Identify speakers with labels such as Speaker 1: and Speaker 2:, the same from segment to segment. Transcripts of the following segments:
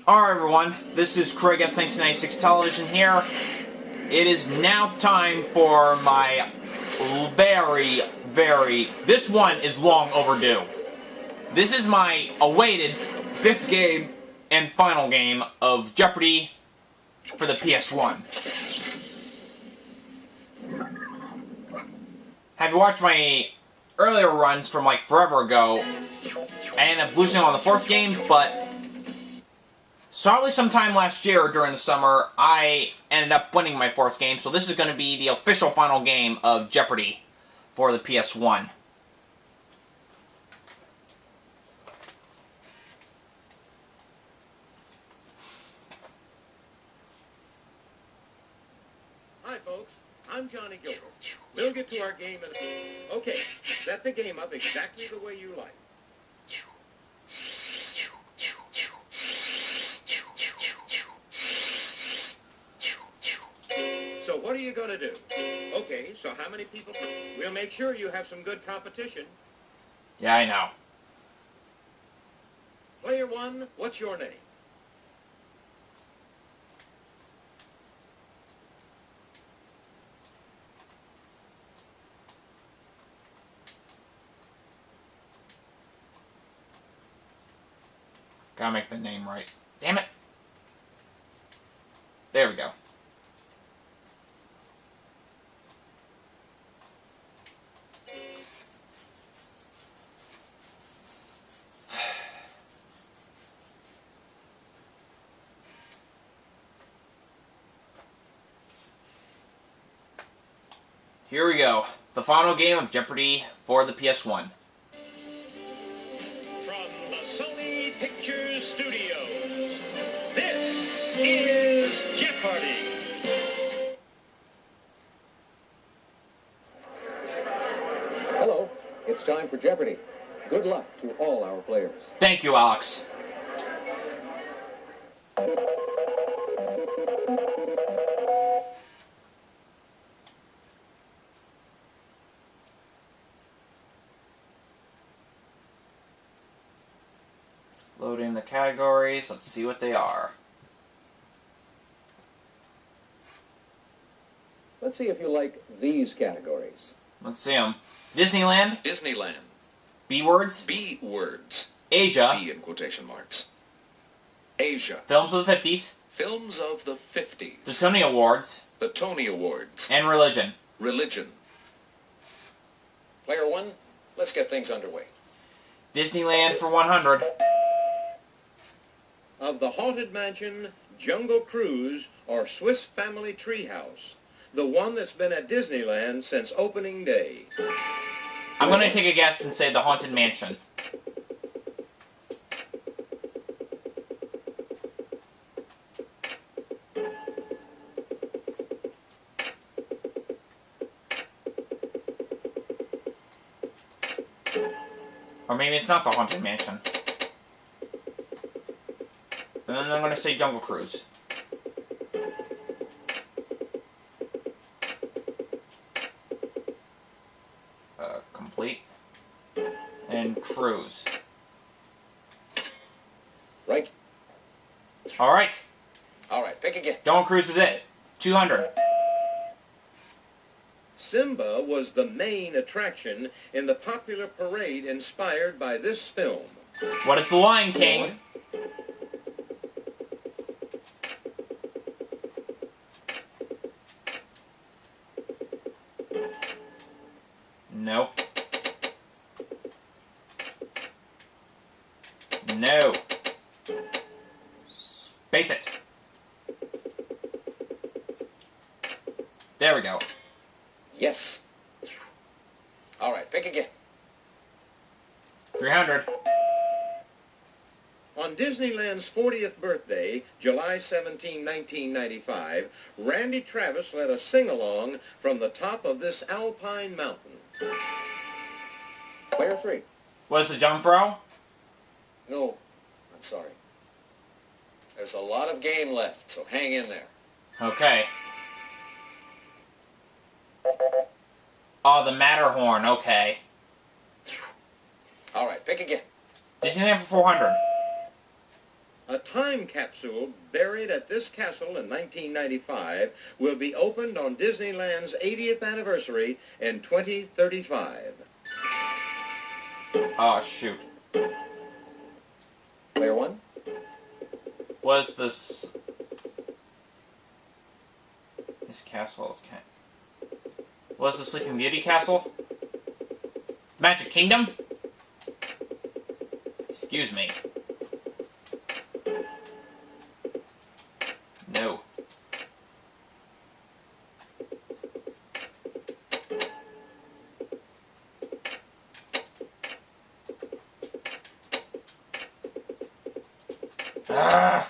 Speaker 1: Alright everyone, this is Craig S1996 Television here. It is now time for my this one is long overdue. This is my awaited 5th game and final game of Jeopardy for the PS1. Have you watched my earlier runs from like forever ago? I ended up losing on the 4th game, but probably sometime last year during the summer, I ended up winning my 4th game, so this is going to be the official final game of Jeopardy for the PS1.
Speaker 2: Hi folks, I'm Johnny Gilbert. We'll get to our game in a... Okay, set the game up exactly the way you like. So what are you going to do? Okay, so how many people? We'll make sure you have some good competition.
Speaker 1: Yeah, I know.
Speaker 2: Player 1, what's your name?
Speaker 1: Gotta make the name right. Damn it! There we go. Here we go. The final game of Jeopardy for the PS1.
Speaker 2: From the Sony Pictures Studios, this is Jeopardy! Hello, it's time for Jeopardy! Good luck to all our players.
Speaker 1: Thank you, Alex. Loading the categories. Let's see what they are.
Speaker 2: Let's see if you like these categories.
Speaker 1: Let's see them. Disneyland.
Speaker 2: Disneyland.
Speaker 1: B-words.
Speaker 2: B words.
Speaker 1: Asia.
Speaker 2: B in quotation marks. Asia.
Speaker 1: Films of the 50s.
Speaker 2: Films of the 50s.
Speaker 1: The Tony Awards.
Speaker 2: The Tony Awards.
Speaker 1: And religion.
Speaker 2: Religion. Player 1, let's get things underway.
Speaker 1: Disneyland for 100.
Speaker 2: Of the Haunted Mansion, Jungle Cruise, or Swiss Family Treehouse, the one that's been at Disneyland since opening day.
Speaker 1: I'm going to take a guess and say the Haunted Mansion. Or maybe it's not the Haunted Mansion. And then I'm going to say Jungle Cruise. Complete. And Cruise.
Speaker 2: Right.
Speaker 1: Alright.
Speaker 2: Alright, pick again.
Speaker 1: Jungle Cruise is it. 200.
Speaker 2: Simba was the main attraction in the popular parade inspired by this film.
Speaker 1: What is the Lion King? No. No. Space it. There we go.
Speaker 2: Yes. Alright, pick again.
Speaker 1: 300.
Speaker 2: On Disneyland's 40th birthday, July 17, 1995, Randy Travis led a sing-along from the top of this alpine mountain. Player 3.
Speaker 1: Was the Jungfrau?
Speaker 2: No, I'm sorry. There's a lot of game left, so hang in there.
Speaker 1: Okay. Oh, the Matterhorn, okay.
Speaker 2: Alright, pick again.
Speaker 1: Disneyland for 400.
Speaker 2: A time capsule buried at this castle in 1995 will be opened on Disneyland's 80th anniversary in 2035.
Speaker 1: Oh, shoot.
Speaker 2: Player one?
Speaker 1: Was this... This castle... Okay. Was the Sleeping Beauty castle? Magic Kingdom? Excuse me. No. Ah!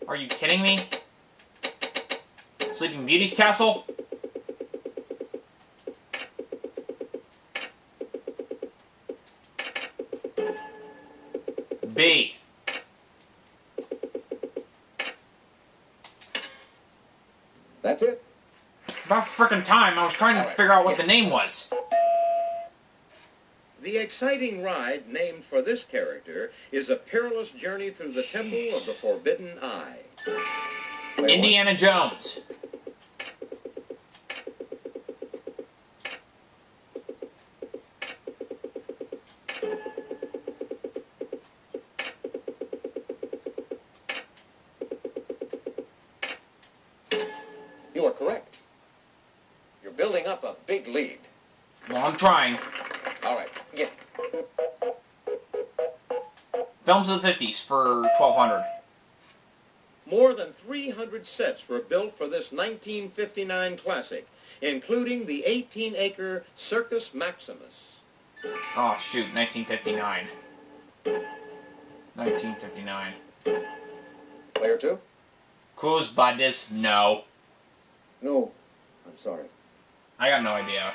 Speaker 1: Are you kidding me? Sleeping Beauty's castle? B.
Speaker 2: That's it.
Speaker 1: About frickin' time, I was trying to figure out what the name was.
Speaker 2: The exciting ride named for this character is a perilous journey through the Temple of the Forbidden Eye.
Speaker 1: Indiana Jones.
Speaker 2: You are correct. You're building up a big lead.
Speaker 1: Well, I'm trying.
Speaker 2: All right, get.
Speaker 1: Films of the 50s for 1200.
Speaker 2: More than 300 sets were built for this 1959 classic, including the 18-acre Circus Maximus.
Speaker 1: Oh, shoot, 1959. 1959.
Speaker 2: Player two?
Speaker 1: Who's Badis? No.
Speaker 2: No, I'm sorry.
Speaker 1: I got no idea.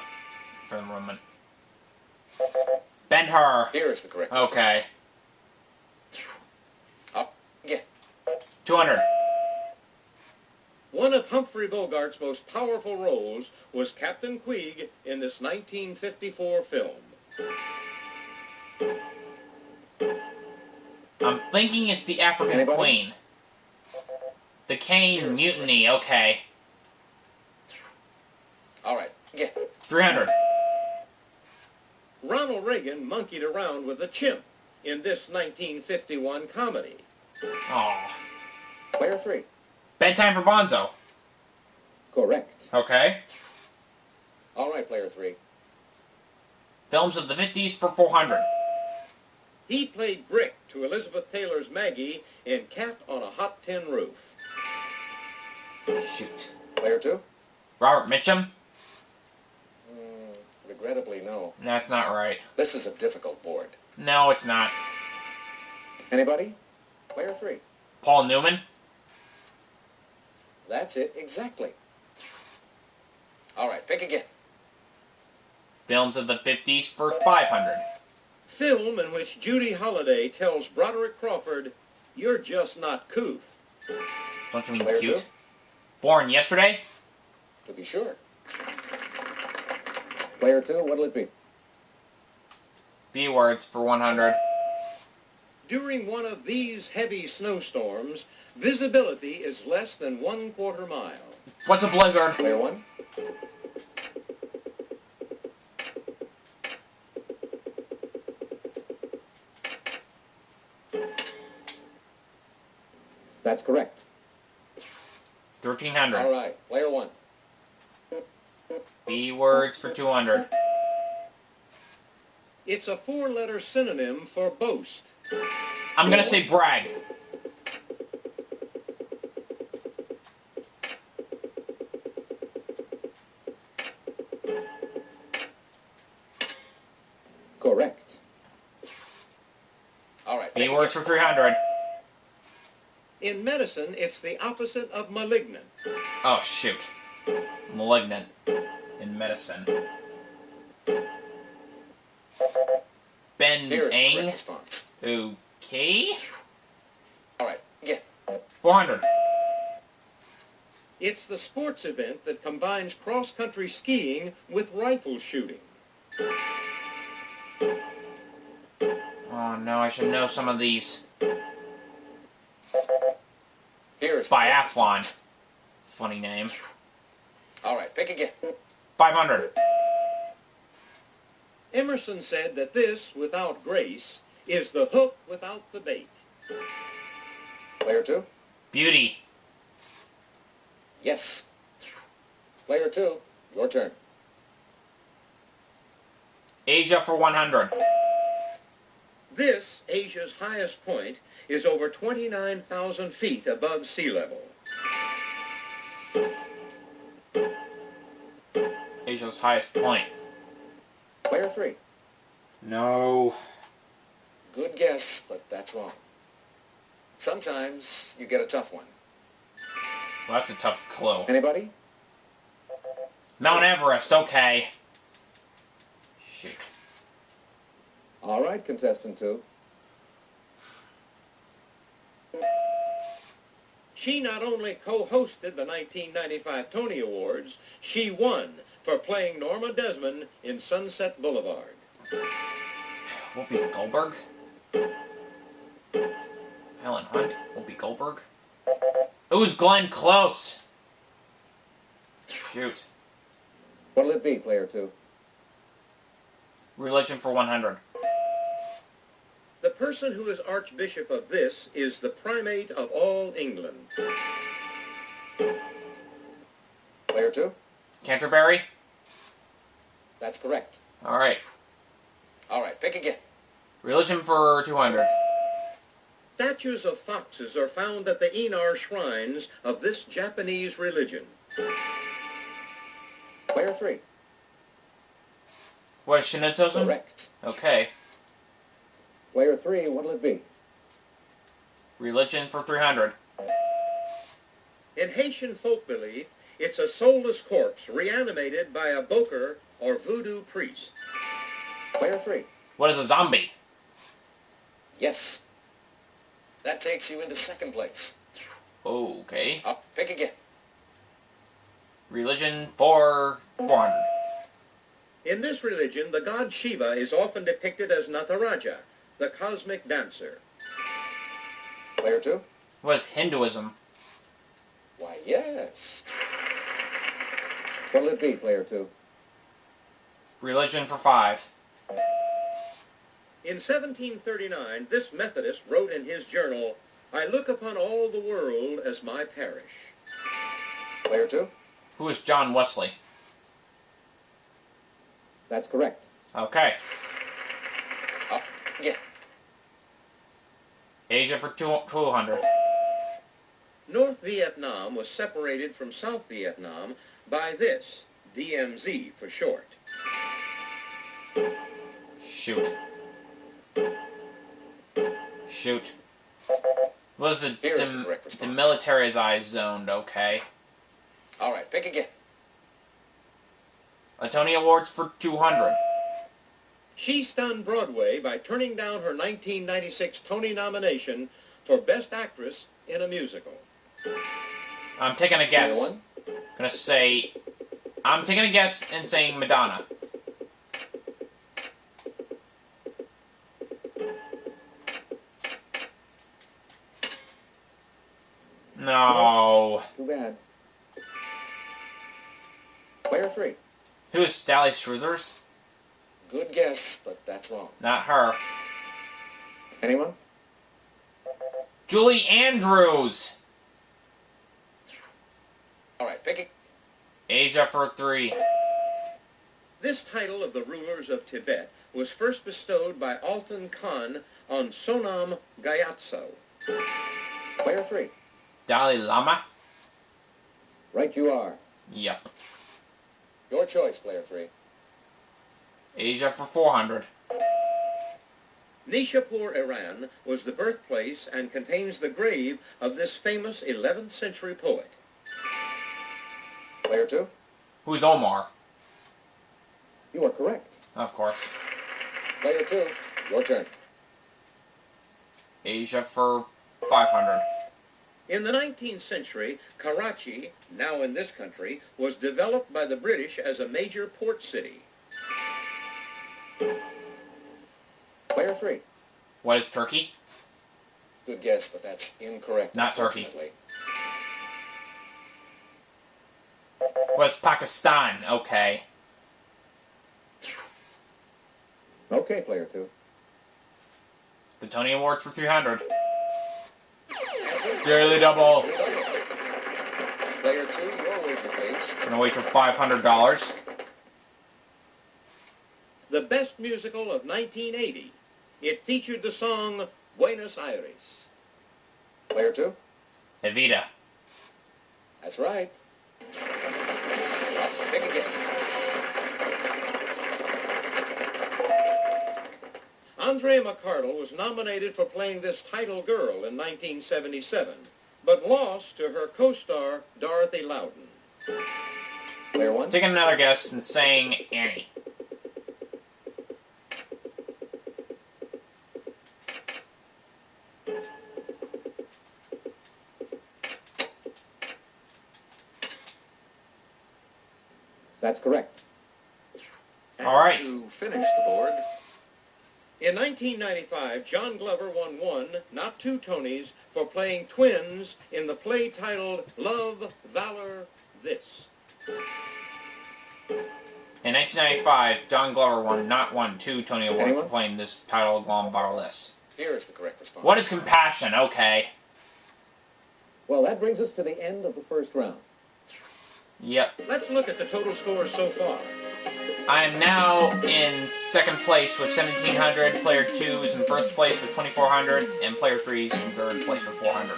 Speaker 1: For the moment. Ben-Hur.
Speaker 2: Here is the correct
Speaker 1: Okay.
Speaker 2: response. Up, get.
Speaker 1: 200.
Speaker 2: One of Humphrey Bogart's most powerful roles was Captain Queeg in this 1954 film.
Speaker 1: I'm thinking it's the African
Speaker 2: Anybody?
Speaker 1: Queen. The Kane Mutiny, okay.
Speaker 2: All right, get.
Speaker 1: 300.
Speaker 2: Ronald Reagan monkeyed around with a chimp in this 1951 comedy.
Speaker 1: Aw.
Speaker 2: Player three.
Speaker 1: Bedtime for Bonzo.
Speaker 2: Correct.
Speaker 1: Okay.
Speaker 2: All right, player three.
Speaker 1: Films of the 50s for 400.
Speaker 2: He played Brick to Elizabeth Taylor's Maggie in Cat on a Hot Tin Roof.
Speaker 1: Shoot.
Speaker 2: Player two?
Speaker 1: Robert Mitchum?
Speaker 2: Regrettably, no.
Speaker 1: That's not right.
Speaker 2: This is a difficult board.
Speaker 1: No, it's not.
Speaker 2: Anybody? Player three.
Speaker 1: Paul Newman?
Speaker 2: That's it, exactly. All right, pick again.
Speaker 1: Films of the 50s for 500.
Speaker 2: Film in which Judy Holliday tells Broderick Crawford, "You're just not couth."
Speaker 1: Don't you mean
Speaker 2: Player
Speaker 1: cute?
Speaker 2: two?
Speaker 1: Born Yesterday?
Speaker 2: To be sure. Player two, what'll it be?
Speaker 1: B words for 100.
Speaker 2: During one of these heavy snowstorms, visibility is less than 1/4 mile.
Speaker 1: What's a blizzard?
Speaker 2: Player one? That's correct.
Speaker 1: 1300.
Speaker 2: All right, player one.
Speaker 1: B words for 200.
Speaker 2: It's a 4-letter synonym for boast.
Speaker 1: I'm gonna say brag.
Speaker 2: Correct. All right.
Speaker 1: B words for 300.
Speaker 2: In medicine, it's the opposite of malignant.
Speaker 1: Oh, shoot. Malignant. In medicine. Ben
Speaker 2: Here's the
Speaker 1: Eng.
Speaker 2: correct response.
Speaker 1: Okay.
Speaker 2: All right, get.
Speaker 1: 400.
Speaker 2: It's the sports event that combines cross-country skiing with rifle shooting.
Speaker 1: Oh no, I should know some of these.
Speaker 2: Here's
Speaker 1: Biathlon. Funny name.
Speaker 2: All right, pick again.
Speaker 1: 500.
Speaker 2: Emerson said that this, without grace, is the hook without the bait. Player 2.
Speaker 1: Beauty.
Speaker 2: Yes. Player 2, your turn.
Speaker 1: Asia for 100.
Speaker 2: This, Asia's highest point, is over 29,000 feet above sea level.
Speaker 1: Asia's highest point.
Speaker 2: Player 3.
Speaker 1: No.
Speaker 2: Good guess, but that's wrong. Sometimes you get a tough one.
Speaker 1: Well, that's a tough clue.
Speaker 2: Anybody?
Speaker 1: Mount Everest, okay. Shoot.
Speaker 2: All right, contestant 2. She not only co-hosted the 1995 Tony Awards, she won for playing Norma Desmond in Sunset Boulevard.
Speaker 1: Whoopi Goldberg? Helen Hunt? Whoopi Goldberg? It was Glenn Close! Shoot.
Speaker 2: What'll it be, player 2?
Speaker 1: Religion for 100.
Speaker 2: The person who is Archbishop of this is the primate of all England. Player 2?
Speaker 1: Canterbury?
Speaker 2: That's correct.
Speaker 1: Alright.
Speaker 2: All right, pick again.
Speaker 1: Religion for 200.
Speaker 2: Statues of foxes are found at the Inar shrines of this Japanese religion. Player 3.
Speaker 1: What, Shintoism?
Speaker 2: Correct.
Speaker 1: Okay.
Speaker 2: Player 3, what'll it be?
Speaker 1: Religion for 300.
Speaker 2: In Haitian folk belief, it's a soulless corpse reanimated by a boker or voodoo priest. Player 3.
Speaker 1: What is a zombie?
Speaker 2: Yes. That takes you into second place.
Speaker 1: Okay.
Speaker 2: Up, pick again.
Speaker 1: Religion for 400.
Speaker 2: In this religion, the god Shiva is often depicted as Nataraja, the cosmic dancer. Player 2.
Speaker 1: What is Hinduism?
Speaker 2: Why, yes. What'll it be, player 2?
Speaker 1: Religion for 5.
Speaker 2: In 1739, this Methodist wrote in his journal, "I look upon all the world as my parish." Player 2.
Speaker 1: Who is John Wesley?
Speaker 2: That's correct.
Speaker 1: Okay.
Speaker 2: Up, yeah.
Speaker 1: Asia for 200.
Speaker 2: North Vietnam was separated from South Vietnam by this, DMZ for short.
Speaker 1: Shoot. Shoot. Was the
Speaker 2: Here's the correct response.
Speaker 1: demilitarized zoned, okay.
Speaker 2: All right, pick again.
Speaker 1: A Tony Awards for 200.
Speaker 2: She stunned Broadway by turning down her 1996 Tony nomination for Best Actress in a Musical.
Speaker 1: I'm taking a guess.
Speaker 2: Player 1.
Speaker 1: I'm taking a guess and saying Madonna. No.
Speaker 2: Too bad. Player 3.
Speaker 1: Who is Sally Struthers?
Speaker 2: Good guess, but that's wrong.
Speaker 1: Not her.
Speaker 2: Anyone?
Speaker 1: Julie Andrews.
Speaker 2: All right, pick it.
Speaker 1: Asia for 3.
Speaker 2: This title of the rulers of Tibet was first bestowed by Altan Khan on Sonam Gyatso. Player 3.
Speaker 1: Dalai Lama?
Speaker 2: Right you are.
Speaker 1: Yep.
Speaker 2: Your choice, player 3.
Speaker 1: Asia for 400.
Speaker 2: Nishapur, Iran, was the birthplace and contains the grave of this famous 11th century poet. Player 2.
Speaker 1: Who's Omar?
Speaker 2: You are correct.
Speaker 1: Of course.
Speaker 2: Player 2, your turn.
Speaker 1: Asia for 500.
Speaker 2: In the 19th century, Karachi, now in this country, was developed by the British as a major port city. Player 3.
Speaker 1: What is Turkey?
Speaker 2: Good guess, but that's incorrect.
Speaker 1: Not Turkey.
Speaker 2: Unfortunately.
Speaker 1: What is Pakistan? Okay.
Speaker 2: Okay, player 2.
Speaker 1: The Tony Awards for 300.
Speaker 2: Answer.
Speaker 1: Daily double.
Speaker 2: Player 2, your wager, please.
Speaker 1: Gonna wager $500.
Speaker 2: The best musical of 1980. It featured the song Buenos Aires. Player 2.
Speaker 1: Evita.
Speaker 2: That's right. Pick again. Andrea McArdle was nominated for playing this title girl in 1977, but lost to her co-star Dorothy Loudon. Player 1.
Speaker 1: Taking another guess and saying Annie.
Speaker 2: That's correct.
Speaker 1: All right.
Speaker 2: To finish the board. In 1995, John Glover won 1, not 2 Tonys for playing twins in the play titled Love, Valor, This.
Speaker 1: In 1995, John Glover won not 1, 2 Tony Awards
Speaker 2: Anyone?
Speaker 1: for playing this title, Glom Barless.
Speaker 2: Here is the correct response.
Speaker 1: What is Compassion? Okay.
Speaker 2: Well, that brings us to the end of the first round.
Speaker 1: Yep.
Speaker 2: Let's look at the total scores so far.
Speaker 1: I am now in second place with 1,700. Player 2 is in first place with 2,400, and player 3 is in third place with 400.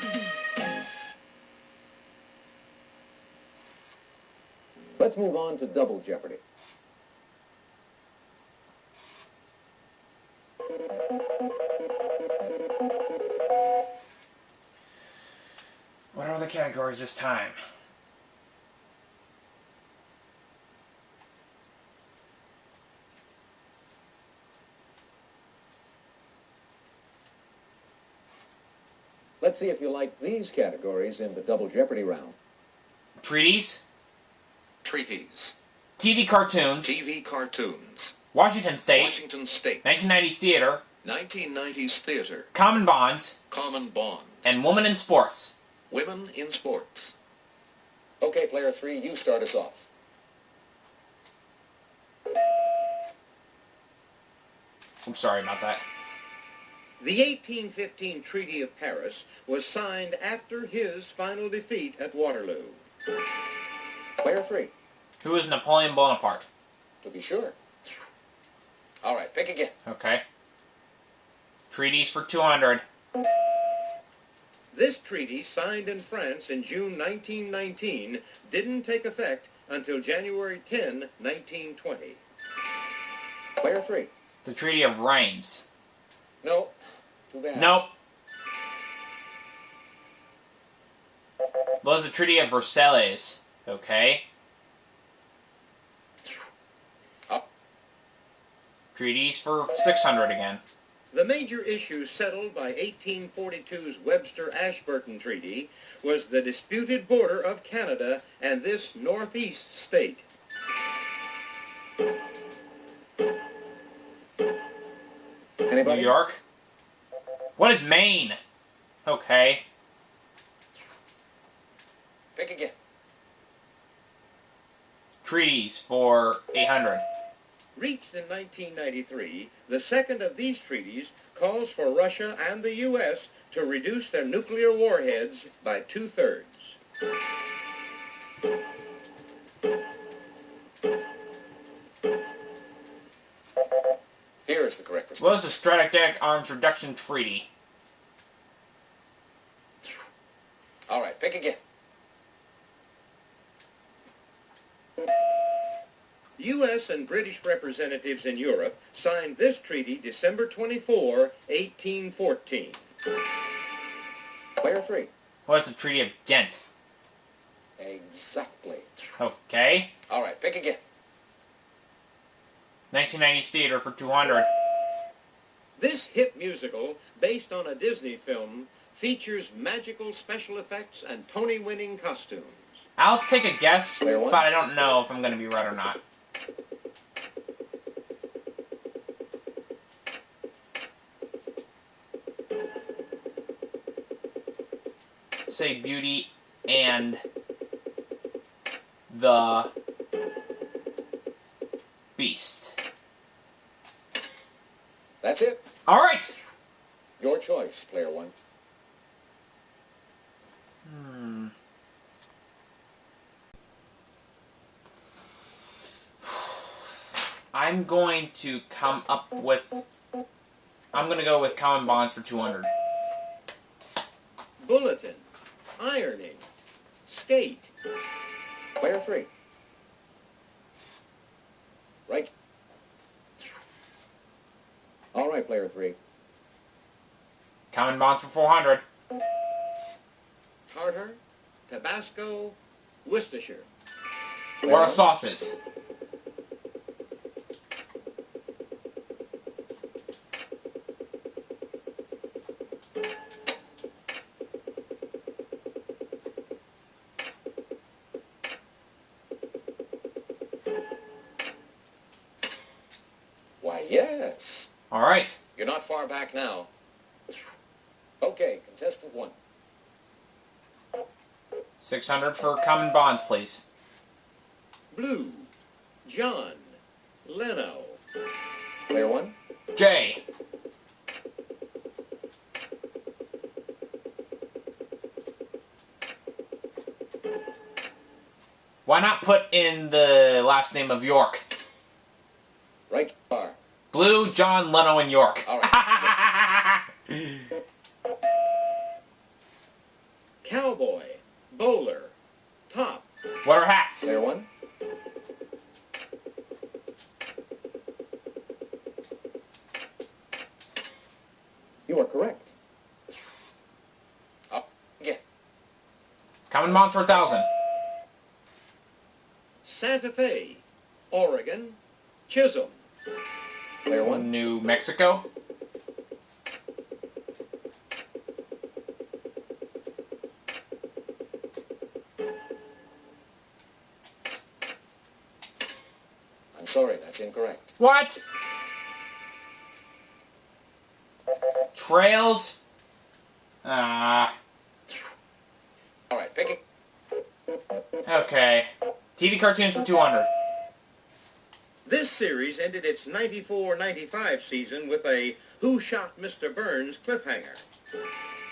Speaker 2: Let's move on to Double Jeopardy.
Speaker 1: What are the categories this time?
Speaker 2: Let's see if you like these categories in the Double Jeopardy round.
Speaker 1: Treaties,
Speaker 2: Treaties.
Speaker 1: TV cartoons,
Speaker 2: TV cartoons.
Speaker 1: Washington State,
Speaker 2: Washington State.
Speaker 1: 1990s theater,
Speaker 2: 1990s theater.
Speaker 1: common bonds,
Speaker 2: Common bonds.
Speaker 1: and women in sports.
Speaker 2: Women in sports. Okay, player 3, you start us off.
Speaker 1: I'm sorry about that.
Speaker 2: The 1815 Treaty of Paris was signed after his final defeat at Waterloo. Player 3.
Speaker 1: Who is Napoleon Bonaparte?
Speaker 2: To be sure. All right, pick again.
Speaker 1: Okay. Treaties for 200.
Speaker 2: This treaty, signed in France in June 1919, didn't take effect until January 10, 1920. Player 3.
Speaker 1: The Treaty of Reims.
Speaker 2: No, too bad.
Speaker 1: Nope. Was the Treaty of Versailles. Okay.
Speaker 2: Up.
Speaker 1: Treaties for 600 again.
Speaker 2: The major issue settled by 1842's Webster-Ashburton Treaty was the disputed border of Canada and this northeast state. Anybody?
Speaker 1: New York. What is Maine? Okay.
Speaker 2: Pick again.
Speaker 1: Treaties for 800.
Speaker 2: Reached in 1993, the second of these treaties calls for Russia and the U.S. to reduce their nuclear warheads by 2/3. Here is the correct response.
Speaker 1: What is the Strategic Arms Reduction Treaty?
Speaker 2: All right, pick again. U.S. and British representatives in Europe signed this treaty December 24, 1814. Player 3.
Speaker 1: What is the Treaty of Ghent?
Speaker 2: Exactly.
Speaker 1: Okay.
Speaker 2: All right, pick again.
Speaker 1: 1990s theater for 200.
Speaker 2: This hit musical, based on a Disney film, features magical special effects and Tony-winning costumes.
Speaker 1: I'll take a guess,
Speaker 2: Player 1.
Speaker 1: but I don't know if I'm going to be right or not. say Beauty and the Beast.
Speaker 2: That's it.
Speaker 1: All right.
Speaker 2: Your choice, player one.
Speaker 1: I'm going to come up with... I'm going to go with Common Bonds for 200.
Speaker 2: Bulletin. Ironing. Skate. Player three. Right. All right, player three.
Speaker 1: Common Bonds for 400.
Speaker 2: Tartar. Tabasco. Worcestershire.
Speaker 1: What are sauces?
Speaker 2: Why, yes.
Speaker 1: All right.
Speaker 2: You're not far back now. Okay, contestant one.
Speaker 1: 600 for Common Bonds, please.
Speaker 2: Blue. John. Leno. Player one.
Speaker 1: J. Why not put in the last name of York?
Speaker 2: Right bar.
Speaker 1: Blue, John, Leno, and York.
Speaker 2: All right. Cowboy. Bowler. Top.
Speaker 1: What are hats?
Speaker 2: Player one. You are correct. Up again.
Speaker 1: Common Bonds for 1,000.
Speaker 2: Santa Fe. Oregon. Chisholm. Player one.
Speaker 1: New Mexico.
Speaker 2: I'm sorry, that's incorrect.
Speaker 1: What? Trails?
Speaker 2: All right, pick it.
Speaker 1: Okay. TV cartoons for 200.
Speaker 2: This series ended its 94-95 season with a Who Shot Mr. Burns cliffhanger.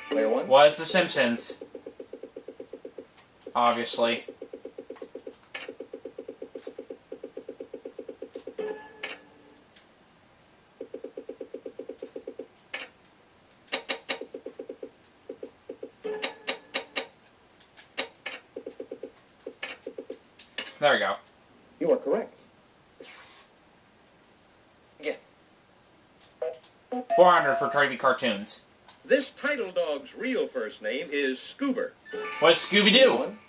Speaker 2: Player one.
Speaker 1: Was The Simpsons. Obviously. There we go.
Speaker 2: You are correct. Again.
Speaker 1: 400 for TV cartoons.
Speaker 2: This title dog's real first name is Scoober.
Speaker 1: What's Scooby-Doo?
Speaker 2: One.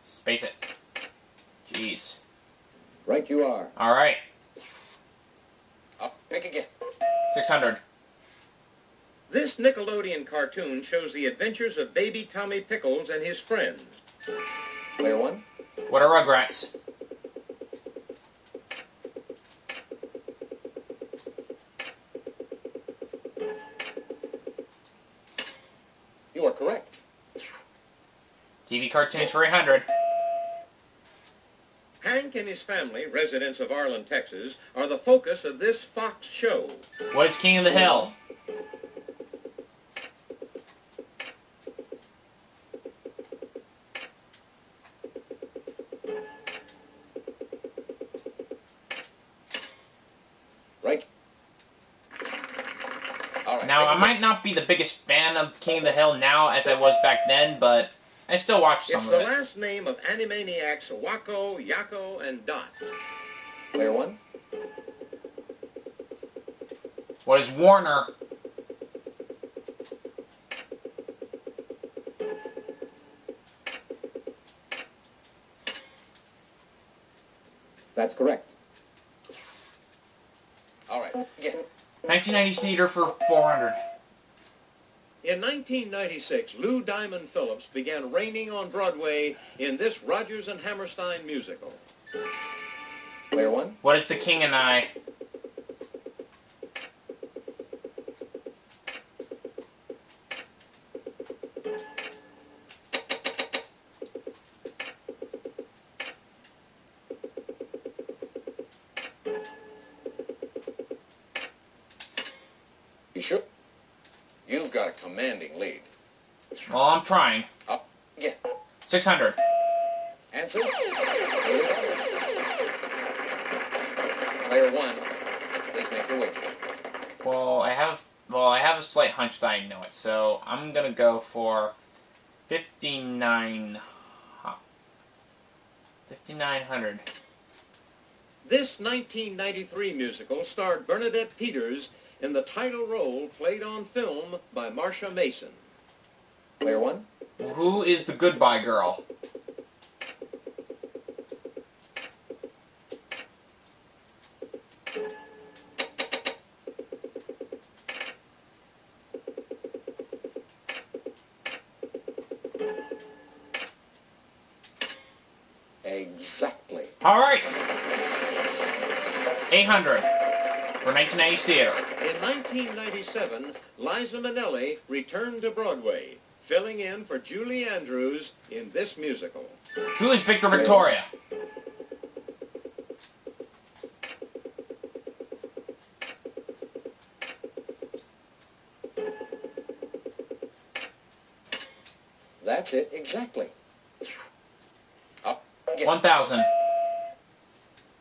Speaker 1: Space it. Jeez.
Speaker 2: Right you are.
Speaker 1: Alright.
Speaker 2: Up, pick again.
Speaker 1: 600.
Speaker 2: This Nickelodeon cartoon shows the adventures of baby Tommy Pickles and his friends. Player one.
Speaker 1: What are Rugrats?
Speaker 2: You are correct.
Speaker 1: TV cartoons for 800.
Speaker 2: Hank and his family, residents of Arlen, Texas, are the focus of this Fox show.
Speaker 1: What is King of the Hill?
Speaker 2: Right. All right.
Speaker 1: Now, I might not be the biggest fan of King of the Hill now as I was back then, but I still watch some
Speaker 2: It's
Speaker 1: of
Speaker 2: the
Speaker 1: it.
Speaker 2: last name of Animaniacs Wacko, Yakko, and Dot. Player one.
Speaker 1: What is Warner?
Speaker 2: That's correct. All right. Again.
Speaker 1: 1990s theater for 400.
Speaker 2: In 1996, Lou Diamond Phillips began reigning on Broadway in this Rodgers and Hammerstein musical.
Speaker 3: Player one.
Speaker 1: What is The King and I?
Speaker 3: You sure? You've got a commanding lead.
Speaker 1: Well, I'm trying.
Speaker 3: Up again.
Speaker 1: 600.
Speaker 3: Answer. Player one, please make your wager.
Speaker 1: Well, I have a slight hunch that I know it, so I'm gonna go for 5,900.
Speaker 2: This 1993 musical starred Bernadette Peters in the title role played on film by Marsha Mason.
Speaker 3: Player one.
Speaker 1: Who is the Goodbye Girl?
Speaker 3: Exactly.
Speaker 1: All right. 800 for 1990s theater.
Speaker 2: In 1997, Liza Minnelli returned to Broadway, filling in for Julie Andrews in this musical.
Speaker 1: Who is Victor Victoria?
Speaker 3: That's it, exactly. Up again.
Speaker 1: 1,000.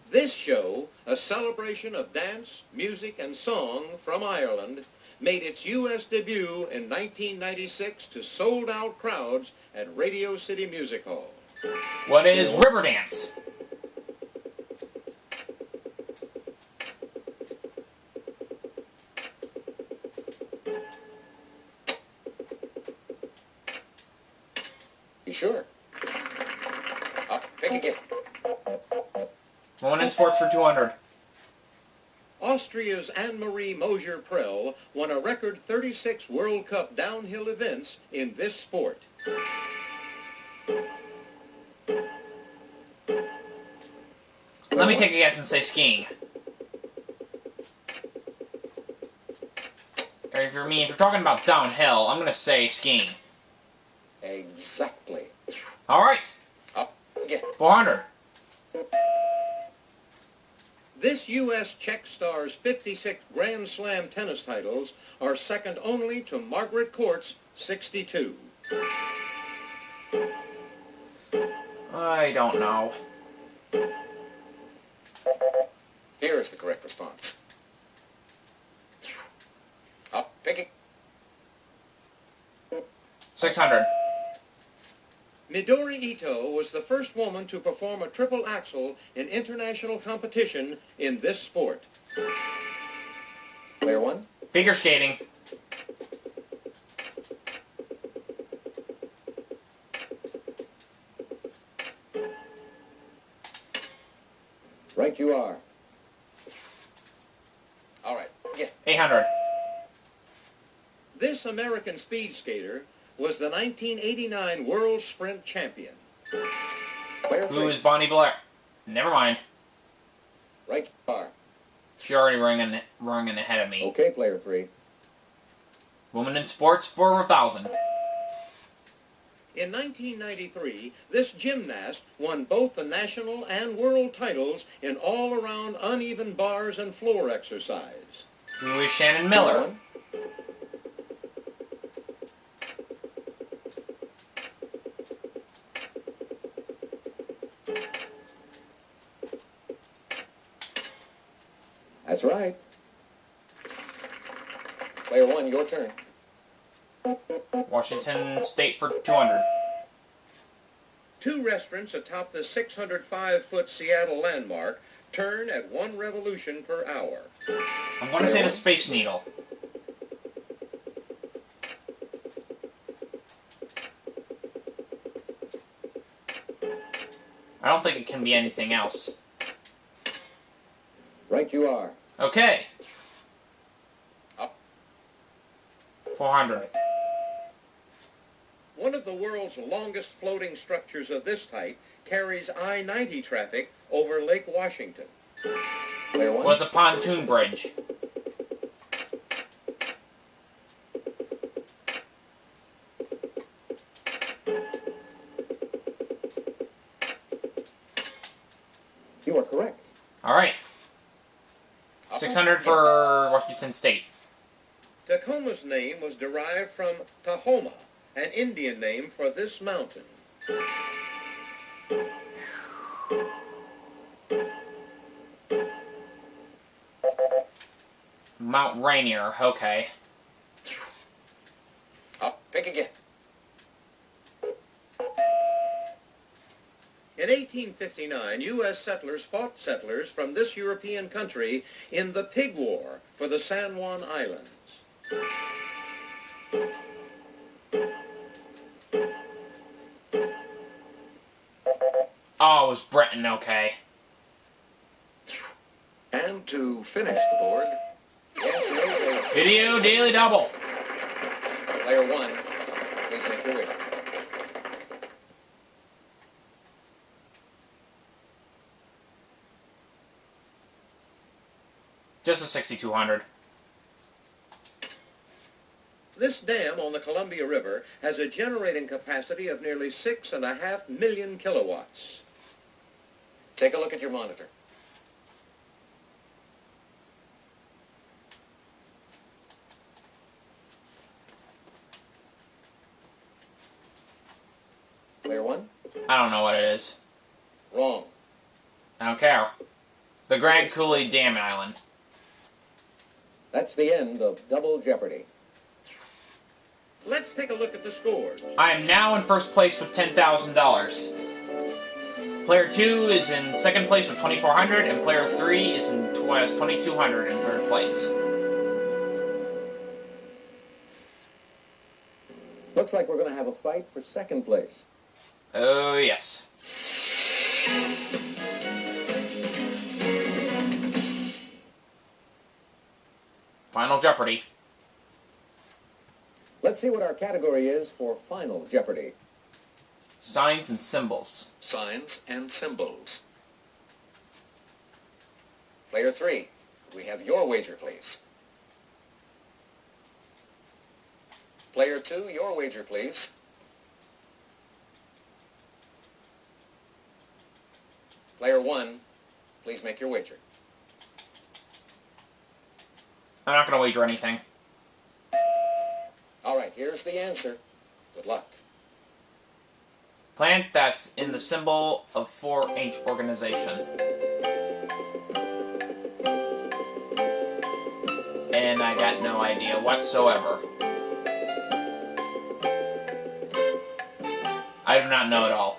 Speaker 2: This show, a celebration of dance, music, and song from Ireland, made its U.S. debut in 1996 to sold-out crowds at Radio City Music Hall.
Speaker 1: What is Riverdance?
Speaker 3: You sure? Up, pick again.
Speaker 1: Woman in sports for 200.
Speaker 2: Austria's Anne-Marie Mosier-Prell won a record 36 World Cup downhill events in this sport.
Speaker 1: Let me take a guess and say skiing. Or if you're talking about downhill, I'm gonna say skiing.
Speaker 3: Exactly.
Speaker 1: All right.
Speaker 3: Up again.
Speaker 1: 400.
Speaker 2: This U.S. Czech star's 56 Grand Slam tennis titles are second only to Margaret Court's 62.
Speaker 1: I don't know.
Speaker 3: Here is the correct response. Up, picking.
Speaker 1: 600.
Speaker 2: Midori Ito was the first woman to perform a triple axel in international competition in this sport.
Speaker 3: Player one.
Speaker 1: Figure skating.
Speaker 3: Right you are. All right, yeah.
Speaker 1: 800.
Speaker 2: This American speed skater was the 1989 World Sprint Champion.
Speaker 3: Player
Speaker 1: Who
Speaker 3: three.
Speaker 1: is Bonnie Blair? Never mind.
Speaker 3: Right you are.
Speaker 1: She already rung in ahead of me.
Speaker 3: Okay, player three.
Speaker 1: Woman in sports for 1,000.
Speaker 2: In 1993, this gymnast won both the national and world titles in all-around uneven bars and floor exercise.
Speaker 1: Who is Shannon Miller?
Speaker 3: One. That's right. Player one, your turn.
Speaker 1: Washington State for 200.
Speaker 2: Two restaurants atop the 605-foot Seattle landmark turn at 1 revolution per hour.
Speaker 1: I'm going to say the Space Needle. I don't think it can be anything else.
Speaker 3: Right you are.
Speaker 1: Okay.
Speaker 3: Up.
Speaker 1: 400.
Speaker 2: One of the world's longest floating structures of this type carries I-90 traffic over Lake Washington.
Speaker 3: Player one.
Speaker 1: Was a pontoon bridge.
Speaker 3: You are correct.
Speaker 1: Alright. 600 for Washington State.
Speaker 2: Tacoma's name was derived from Tahoma, an Indian name for this mountain.
Speaker 1: Mount Rainier, okay.
Speaker 3: Pick again.
Speaker 2: In 1859, U.S. settlers fought settlers from this European country in the Pig War for the San Juan Islands.
Speaker 1: Oh, it was Breton, okay.
Speaker 4: And to finish the board,
Speaker 3: The answer is a
Speaker 1: Video Daily Double.
Speaker 3: player one. Please make your wager.
Speaker 1: Just a 6,200.
Speaker 2: This dam on the Columbia River has a generating capacity of nearly 6.5 million kilowatts.
Speaker 3: Take a look at your monitor. Player one.
Speaker 1: I don't know what it is.
Speaker 3: Wrong.
Speaker 1: I don't care. The Grand Coulee Dam Island.
Speaker 3: That's the end of Double Jeopardy.
Speaker 2: Let's take a look at the scores.
Speaker 1: I am now in first place with $10,000. Player 2 is in second place with 2,400, and player 3 is in 2,200 in third place.
Speaker 3: Looks like we're going to have a fight for second place.
Speaker 1: Oh, yes. Final Jeopardy.
Speaker 3: Let's see what our category is for Final Jeopardy.
Speaker 1: Signs and symbols.
Speaker 4: signs and symbols.
Speaker 3: Player three, we have your wager, please. Player two, your wager, please. Player one, please make your wager.
Speaker 1: I'm not going to wager anything.
Speaker 3: All right, here's the answer. Good luck.
Speaker 1: Plant that's in the symbol of 4-H organization. And I got no idea whatsoever. I do not know at all.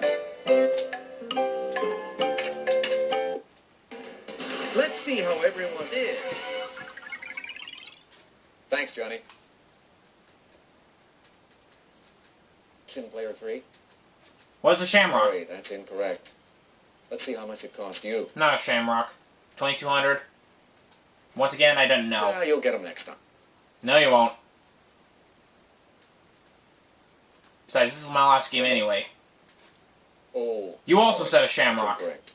Speaker 2: Let's see how everyone is.
Speaker 3: Thanks, Johnny. Player three.
Speaker 1: What's a shamrock?
Speaker 3: Sorry, that's incorrect. Let's see how much it cost you.
Speaker 1: Not a shamrock. 2,200. Once again, I didn't know.
Speaker 3: You'll get them next time.
Speaker 1: No, you won't. Besides, this is my last game anyway.
Speaker 3: Oh.
Speaker 1: You also said a
Speaker 3: That's
Speaker 1: shamrock.
Speaker 3: incorrect.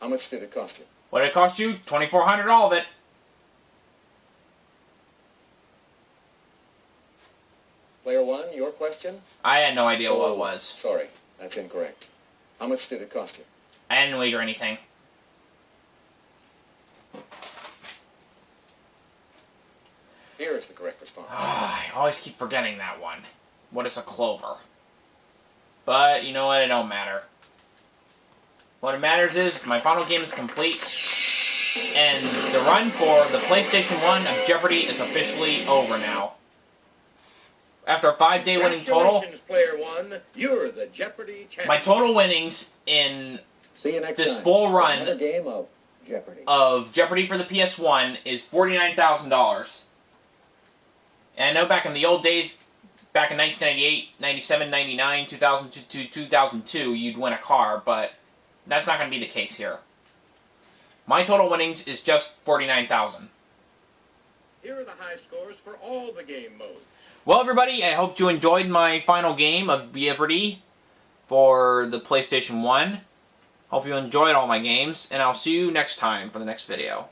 Speaker 3: How much did it cost you?
Speaker 1: What did it cost you? 2,400, all of it.
Speaker 3: Player one, your question?
Speaker 1: I had no idea what it was.
Speaker 3: Sorry, that's incorrect. How much did it cost you?
Speaker 1: I didn't wager anything.
Speaker 3: Here is the correct response.
Speaker 1: I always keep forgetting that one. What is a clover? But, you know what? It don't matter. What it matters is, my final game is complete, and the run for the PlayStation 1 of Jeopardy is officially over now. After a 5-day winning total,
Speaker 2: Congratulations, Player one. You're the Jeopardy champion.
Speaker 1: my total winnings in
Speaker 3: See you next
Speaker 1: this
Speaker 3: time.
Speaker 1: full run
Speaker 3: Another game of Jeopardy.
Speaker 1: of Jeopardy for the PS1 is $49,000. And I know back in the old days, back in 1998, 97, 99, 2002, 2002, you'd win a car, but that's not going to be the case here. My total winnings is just $49,000.
Speaker 2: Here are the high scores for all the game modes.
Speaker 1: Well, everybody, I hope you enjoyed my final game of Jeopardy for the PlayStation 1. Hope you enjoyed all my games, and I'll see you next time for the next video.